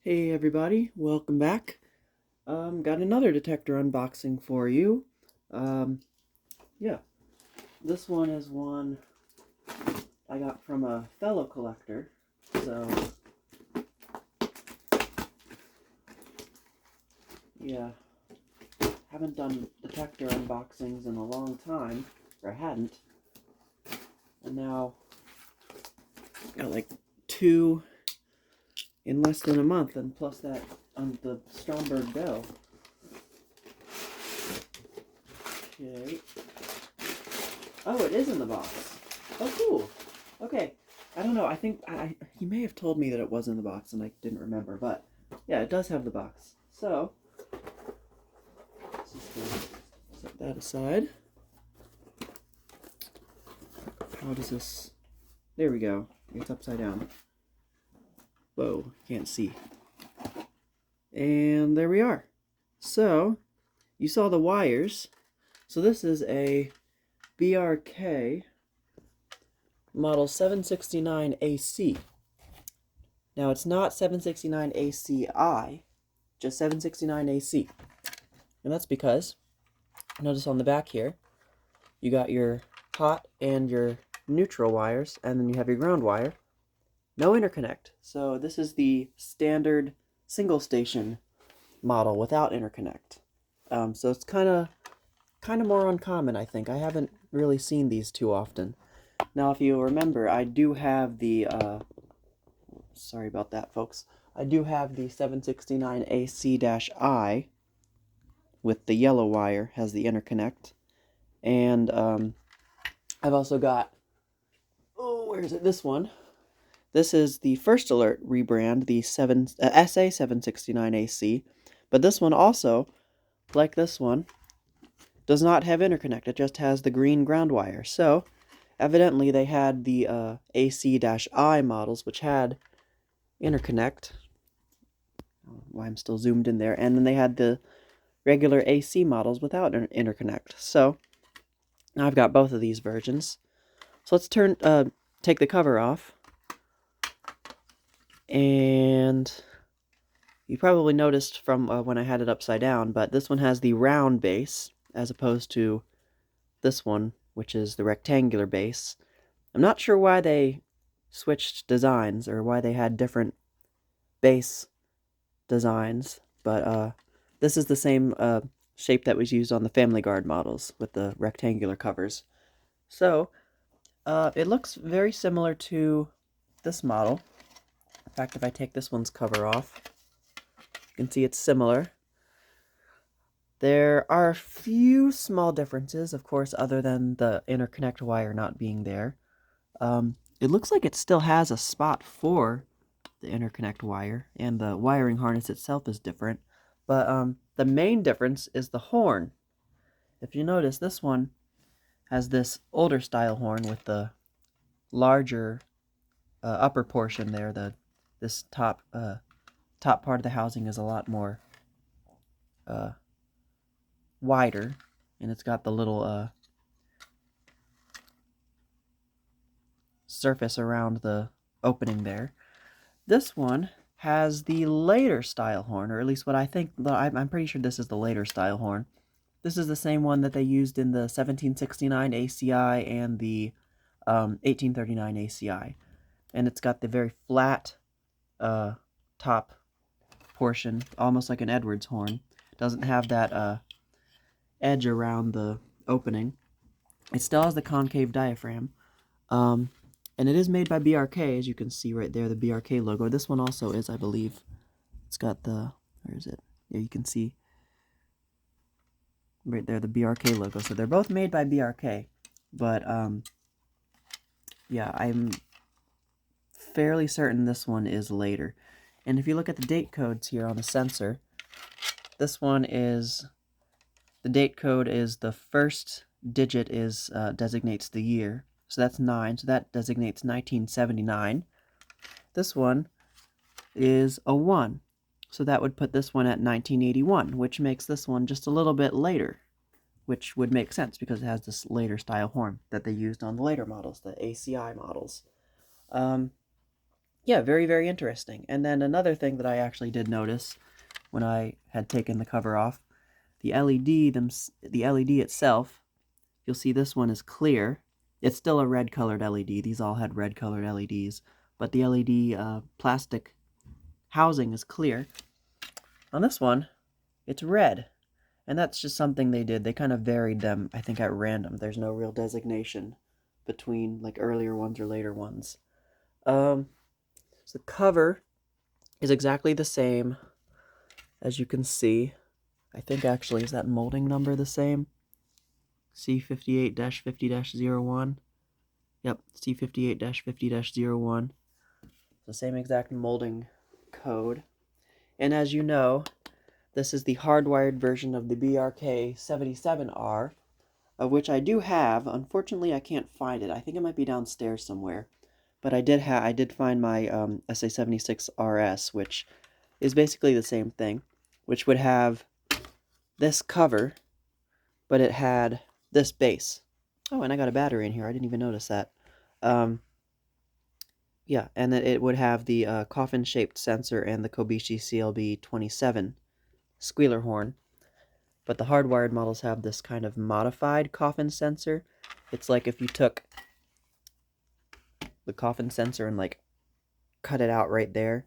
Hey everybody, welcome back. Got another detector unboxing for you. Um, yeah, this one is one I got from a fellow collector. So, yeah, haven't done detector unboxings in a long time, or hadn't. And now, got like two in less than a month, and plus that on the Stromberg Bell. Okay. Oh, it is in the box. Oh, cool. Okay. I don't know. I think he may have told me that it was in the box and I didn't remember, but yeah, it does have the box. So, let's just set that aside. How does this... There we go. It's upside down. Whoa, can't see. And there we are. So, you saw the wires. So this is a BRK model 769AC. Now, it's not 769ACI, just 769AC. And that's because, notice on the back here, you got your hot and your neutral wires, and then you have your ground wire. No interconnect. So this is the standard single station model without interconnect. So it's kind of more uncommon, I think. I haven't really seen these too often. Now, if you remember, I do have the sorry about that, folks. I do have the 769AC-I with the yellow wire, has the interconnect. And I've also got, where is it? This one. This is the First Alert rebrand, the SA769AC. But this one also, like this one, does not have interconnect. It just has the green ground wire. So, evidently they had the AC-I models, which had interconnect. Why I'm still zoomed in there. And then they had the regular AC models without interconnect. So, now I've got both of these versions. So let's take the cover off. And you probably noticed from when I had it upside down, but this one has the round base as opposed to this one, which is the rectangular base. I'm not sure why they switched designs or why they had different base designs, but this is the same shape that was used on the Family Guard models with the rectangular covers. So, it looks very similar to this model. In fact, if I take this one's cover off, you can see it's similar. There are a few small differences, of course, other than the interconnect wire not being there. It looks like it still has a spot for the interconnect wire, and the wiring harness itself is different. But the main difference is the horn. If you notice, this one has this older style horn with the larger upper portion there. This top part of the housing is a lot more wider, and it's got the little surface around the opening there. This one has the later style horn, or at least what I think. I'm pretty sure this is the later style horn. This is the same one that they used in the 1769 ACI and the 1839 ACI. And it's got the very flat top portion, almost like an Edwards horn. It doesn't have that edge around the opening. It still has the concave diaphragm. And it is made by BRK, as you can see right there, the BRK logo. This one also is, I believe. It's got the, where is it? Yeah, you can see right there the BRK logo. So they're both made by BRK. But, yeah, I'm fairly certain this one is later. And if you look at the date codes here on the sensor, this one is, the date code is the first digit is designates the year. So that's 9, so that designates 1979. This one is a 1, so that would put this one at 1981, which makes this one just a little bit later, which would make sense because it has this later style horn that they used on the later models, the ACI models. Yeah, yeah, very, very interesting. And then another thing that I actually did notice when I had taken the cover off, the LED itself, you'll see this one is clear. It's still a red colored LED. These all had red colored LEDs, but the LED plastic housing is clear. On this one, it's red. And that's just something they did. They kind of varied them, I think, at random. There's no real designation between like earlier ones or later ones. So the cover is exactly the same, as you can see. I think actually, is that molding number the same? C58-50-01. Yep, C58-50-01. The same exact molding code. And as you know, this is the hardwired version of the BRK 77R, of which I do have. Unfortunately, I can't find it. I think it might be downstairs somewhere. But I did find my SA76RS, which is basically the same thing, which would have this cover, but it had this base. Oh, and I got a battery in here. I didn't even notice that. Yeah, and then it would have the coffin-shaped sensor and the Kobishi CLB27 squealer horn. But the hardwired models have this kind of modified coffin sensor. It's like if you took the coffin sensor and like cut it out right there.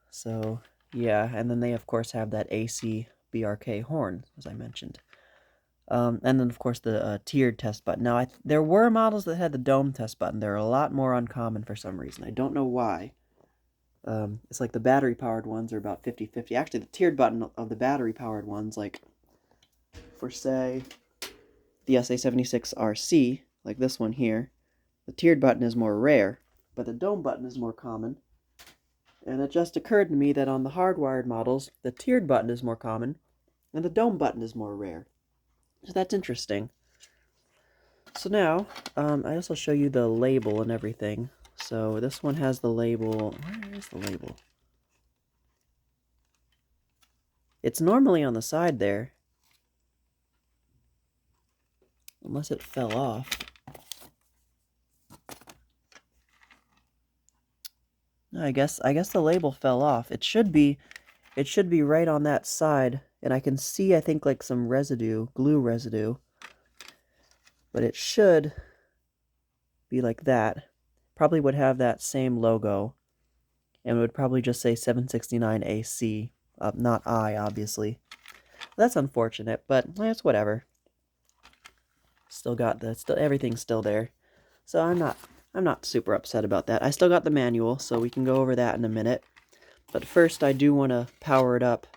So yeah, and then they of course have that AC BRK horn, as I mentioned. And then of course the tiered test button. Now there were models that had the dome test button. They're a lot more uncommon for some reason. I don't know why. It's like the battery-powered ones are about 50-50. Actually, the tiered button of the battery-powered ones, like for, say, the SA76RC, like this one here, the tiered button is more rare, but the dome button is more common. And it just occurred to me that on the hardwired models, the tiered button is more common, and the dome button is more rare. So that's interesting. So now, I also show you the label and everything. So this one has the label. Where is the label? It's normally on the side there. Unless it fell off. I guess the label fell off. It should be right on that side, and I can see I think like some residue, glue residue. But it should be like that. Probably would have that same logo, and it would probably just say 769AC, not I, obviously. That's unfortunate, but it's whatever. Still got everything's still there, so I'm not super upset about that. I still got the manual, so we can go over that in a minute. But first, I do want to power it up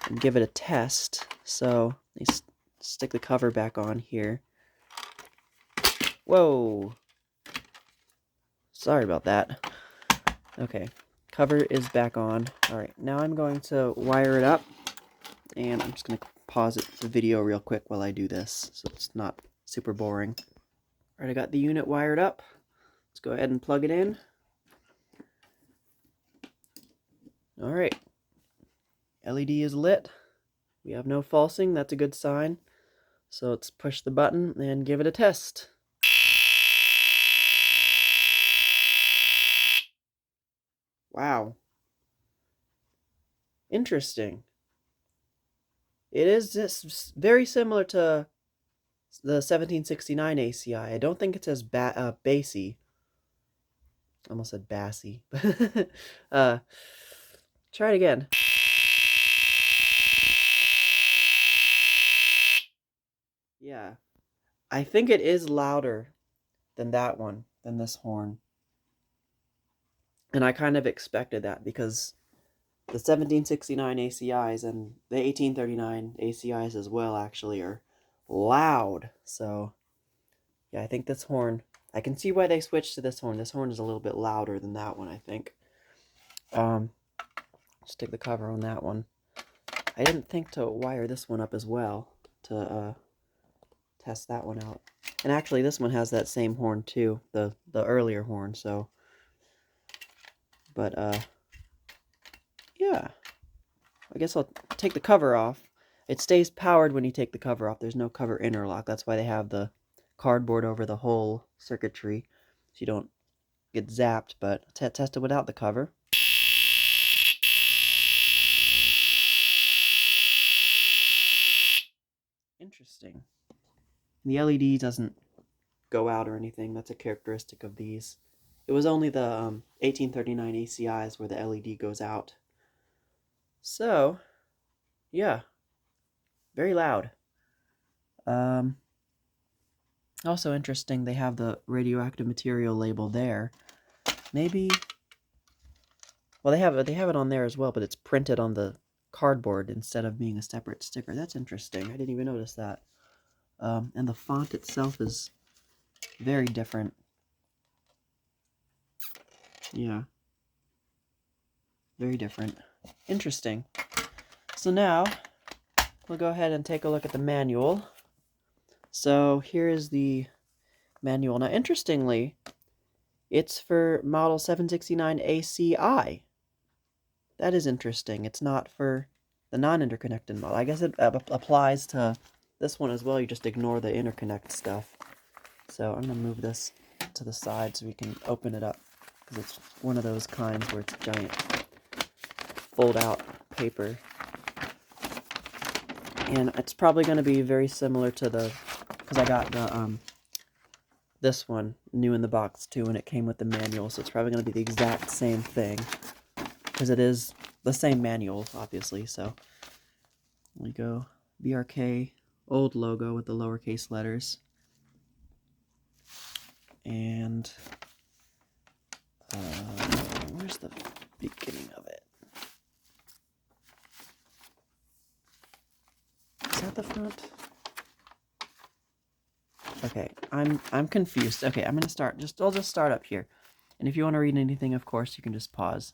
and give it a test. So let me stick the cover back on here. Whoa! Sorry about that. Okay, cover is back on. Alright, now I'm going to wire it up, and I'm just going to pause the video real quick while I do this, so it's not super boring. Alright, I got the unit wired up. Let's go ahead and plug it in. Alright, LED is lit. We have no falsing, that's a good sign. So let's push the button and give it a test. Wow. Interesting. It is just very similar to the 1769 ACI. I don't think it's as bassy. Almost said bassy. Try it again. Yeah. I think it is louder than that one, than this horn. And I kind of expected that because the 1769 ACIs and the 1839 ACIs as well actually are loud. So, yeah, I think this horn, I can see why they switched to this horn. This horn is a little bit louder than that one, I think. Just take the cover on that one. I didn't think to wire this one up as well to test that one out. And actually, this one has that same horn too, the earlier horn. So, but yeah, I guess I'll take the cover off. It stays powered when you take the cover off. There's no cover interlock. That's why they have the cardboard over the whole circuitry, so you don't get zapped, but test it without the cover. Interesting. The LED doesn't go out or anything. That's a characteristic of these. It was only the 1839 ACIs where the LED goes out. So, yeah, very loud. Also interesting, they have the radioactive material label there. Maybe, well, they have it on there as well, but it's printed on the cardboard instead of being a separate sticker. That's interesting. I didn't even notice that. And the font itself is very different. Yeah, very different. Interesting. So now we'll go ahead and take a look at the manual. So here is the manual. Now, interestingly, it's for model 769 ACI. That is interesting. It's not for the non-interconnected model. I guess it applies to this one as well. You just ignore the interconnect stuff. So I'm going to move this to the side so we can open it up, because it's one of those kinds where it's giant fold-out paper. And it's probably going to be very similar to the, because I got the this one new in the box too, and it came with the manual, so it's probably going to be the exact same thing, because it is the same manual, obviously. So we go BRK, old logo with the lowercase letters, and where's the beginning of it? Is that the front? Okay, I'm confused. Okay, I'm gonna start. I'll just start up here, and if you want to read anything, of course, you can just pause.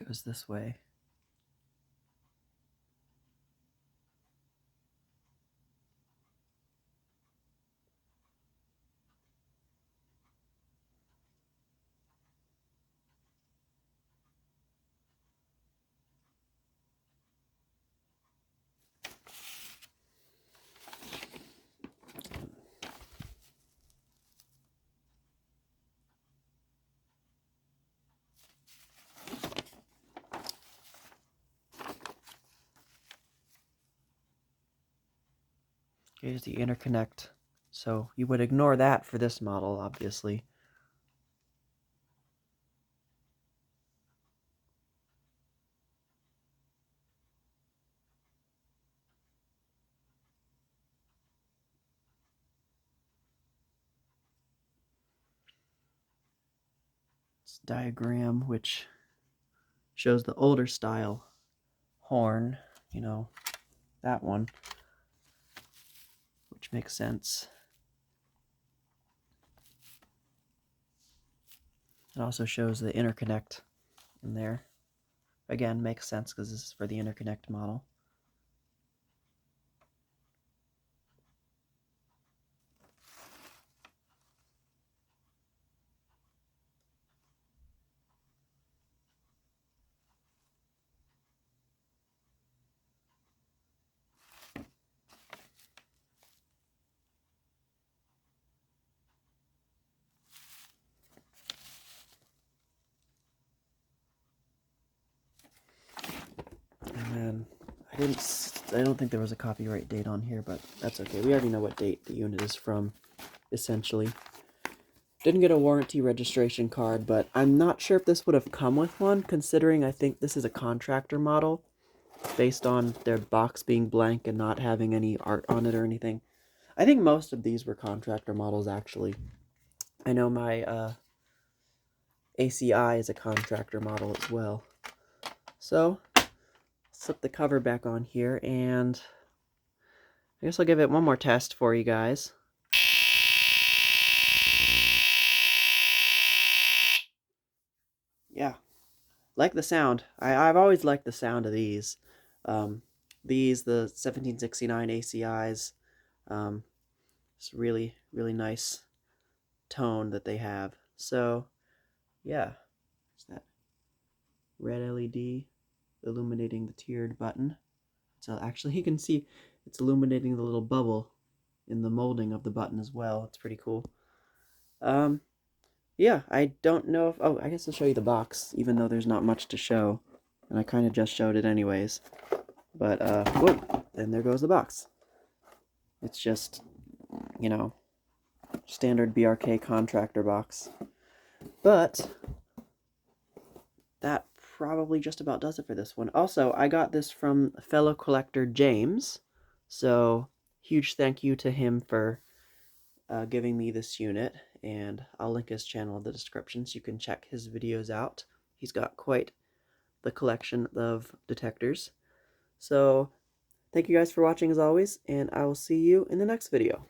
It goes this way. Here's the interconnect. So you would ignore that for this model, obviously. It's a diagram which shows the older style horn, you know, that one, which makes sense. It also shows the interconnect in there. Again, makes sense because this is for the interconnect model. And then I don't think there was a copyright date on here, but that's okay. We already know what date the unit is from, essentially. Didn't get a warranty registration card, but I'm not sure if this would have come with one, considering I think this is a contractor model, based on their box being blank and not having any art on it or anything. I think most of these were contractor models, actually. I know my ACI is a contractor model as well. So, slip the cover back on here, and I guess I'll give it one more test for you guys. Yeah, like the sound. I've always liked the sound of these. The 1769 ACIs. It's really, really nice tone that they have. So, yeah, it's that red LED illuminating the tiered button. So actually, you can see it's illuminating the little bubble in the molding of the button as well. It's pretty cool. Yeah, I don't know if... Oh, I guess I'll show you the box, even though there's not much to show. And I kind of just showed it anyways. But, whoop, and there goes the box. It's just, you know, standard BRK contractor box. But that probably just about does it for this one. Also, I got this from fellow collector James. So, huge thank you to him for giving me this unit, and I'll link his channel in the description so you can check his videos out. He's got quite the collection of detectors. So, thank you guys for watching as always, and I will see you in the next video.